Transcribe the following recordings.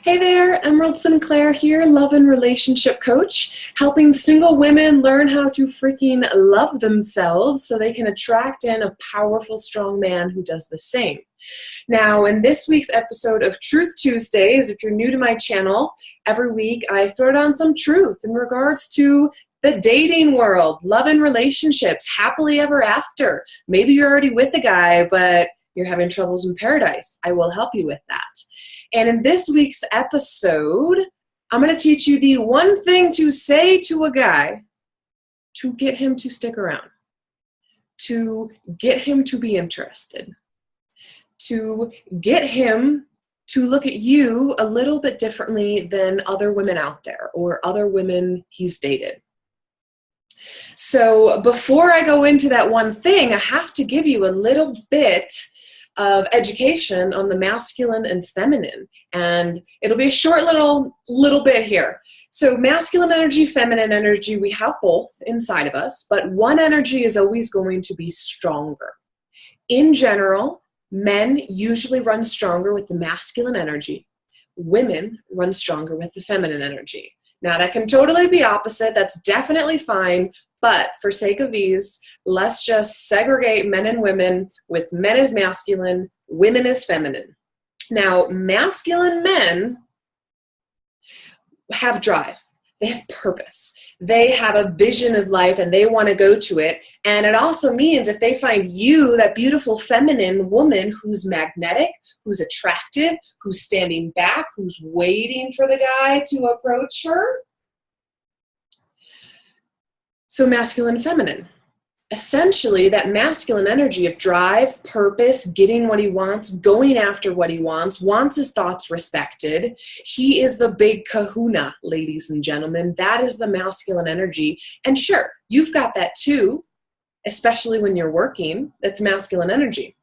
Hey there, Emerald Sinclair here, love and relationship coach, helping single women learn how to freaking love themselves so they can attract in a powerful, strong man who does the same. Now, in this week's episode of Truth Tuesdays, if you're new to my channel, every week I throw down some truth in regards to the dating world, love and relationships, happily ever after. Maybe you're already with a guy, but you're having troubles in paradise. I will help you with that. And in this week's episode, I'm going to teach you the one thing to say to a guy to get him to stick around, to get him to be interested, to get him to look at you a little bit differently than other women out there or other women he's dated. So before I go into that one thing, I have to give you a little bit of education on the masculine and feminine, and it'll be a short little bit here. So masculine energy, feminine energy, we have both inside of us, but one energy is always going to be stronger. In general, men usually run stronger with the masculine energy. Women run stronger with the feminine energy. Now that can totally be opposite. That's definitely fine. But for sake of ease, let's just segregate men and women with men as masculine, women as feminine. Now, masculine men have drive. They have purpose. They have a vision of life and they want to go to it. And it also means if they find you, that beautiful feminine woman who's magnetic, who's attractive, who's standing back, who's waiting for the guy to approach her. So masculine, feminine. Essentially, that masculine energy of drive, purpose, getting what he wants, going after what he wants his thoughts respected. He is the big kahuna, ladies and gentlemen. That is the masculine energy. And sure, you've got that too, especially when you're working. That's masculine energy.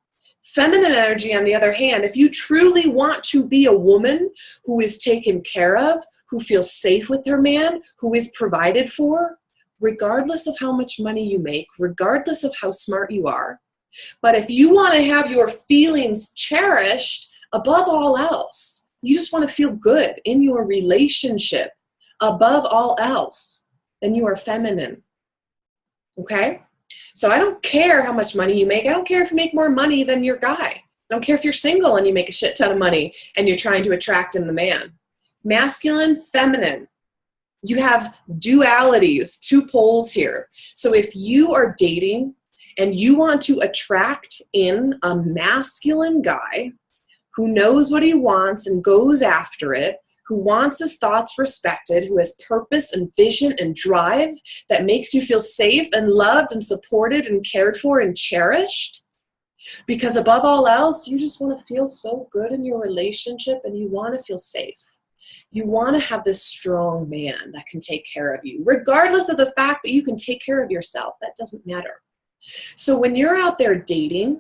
Feminine energy, on the other hand, if you truly want to be a woman who is taken care of, who feels safe with her man, who is provided for, regardless of how much money you make, regardless of how smart you are. But if you want to have your feelings cherished above all else, you just want to feel good in your relationship above all else, then you are feminine. Okay? So I don't care how much money you make. I don't care if you make more money than your guy. I don't care if you're single and you make a shit ton of money and you're trying to attract in the man. Masculine, feminine. You have dualities, two poles here. So if you are dating and you want to attract in a masculine guy who knows what he wants and goes after it, who wants his thoughts respected, who has purpose and vision and drive that makes you feel safe and loved and supported and cared for and cherished, because above all else, you just want to feel so good in your relationship and you want to feel safe. You want to have this strong man that can take care of you, regardless of the fact that you can take care of yourself. That doesn't matter. So when you're out there dating,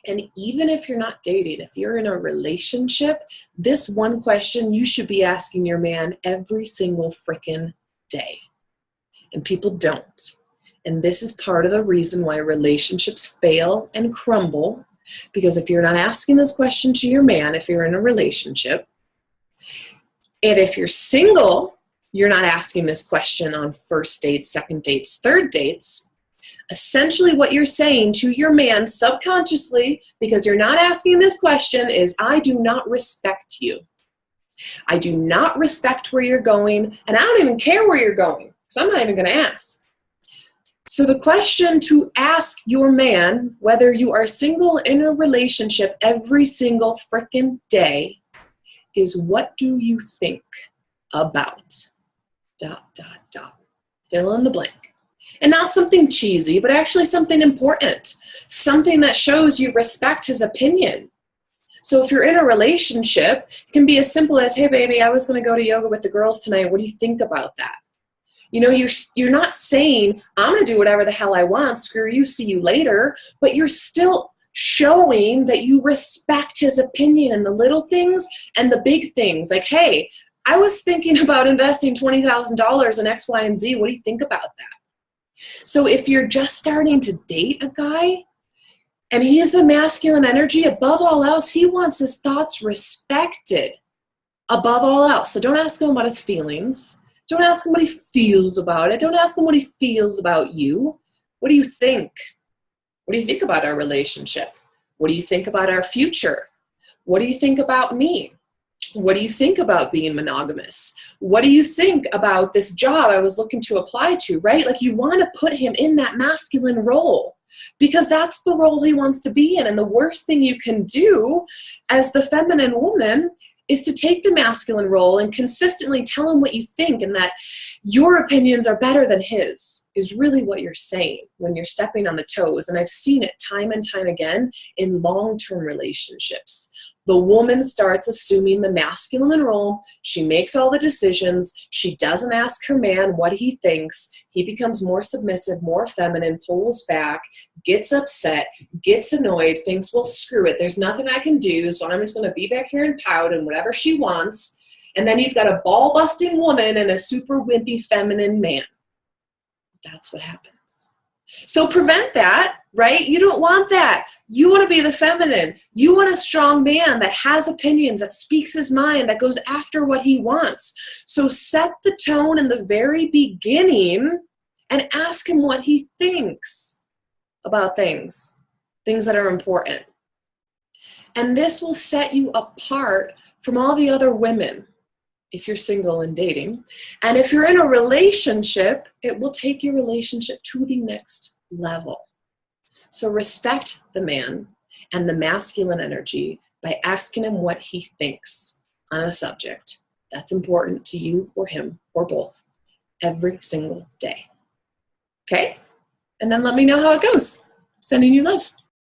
and even if you're not dating, if you're in a relationship, this one question you should be asking your man every single freaking day. And people don't. And this is part of the reason why relationships fail and crumble, because if you're not asking this question to your man, if you're in a relationship, and if you're single, you're not asking this question on first dates, second dates, third dates. Essentially what you're saying to your man subconsciously, because you're not asking this question, is I do not respect you. I do not respect where you're going, and I don't even care where you're going, because I'm not even going to ask. So the question to ask your man, whether you are single in a relationship every single frickin' day, is what do you think about ... Fill in the blank. And not something cheesy, but actually something important. Something that shows you respect his opinion. So if you're in a relationship, it can be as simple as, hey baby, I was going to go to yoga with the girls tonight. What do you think about that? You know, you're not saying, I'm going to do whatever the hell I want. Screw you, see you later. But you're still showing that you respect his opinion and the little things and the big things. Like, hey, I was thinking about investing $20,000 in X, Y, and Z. What do you think about that? So if you're just starting to date a guy and he is the masculine energy, above all else, he wants his thoughts respected. above all else. So don't ask him about his feelings. Don't ask him what he feels about it. Don't ask him what he feels about you. What do you think? What do you think about our relationship? What do you think about our future? What do you think about me? What do you think about being monogamous? What do you think about this job I was looking to apply to, right? Like, you want to put him in that masculine role because that's the role he wants to be in. And the worst thing you can do as the feminine woman is to take the masculine role and consistently tell him what you think and that your opinions are better than his is really what you're saying when you're stepping on the toes. And I've seen it time and time again in long-term relationships. The woman starts assuming the masculine role. She makes all the decisions. She doesn't ask her man what he thinks. He becomes more submissive, more feminine, pulls back, gets upset, gets annoyed, thinks, well, screw it. There's nothing I can do, so I'm just going to be back here and pout and whatever she wants. And then you've got a ball-busting woman and a super wimpy feminine man. That's what happens. So prevent that, right? You don't want that. You want to be the feminine. You want a strong man that has opinions, that speaks his mind, that goes after what he wants. So set the tone in the very beginning and ask him what he thinks about things that are important. And this will set you apart from all the other women if you're single and dating. And if you're in a relationship, it will take your relationship to the next level. So respect the man and the masculine energy by asking him what he thinks on a subject that's important to you or him or both every single day. Okay? And then let me know how it goes. Sending you love.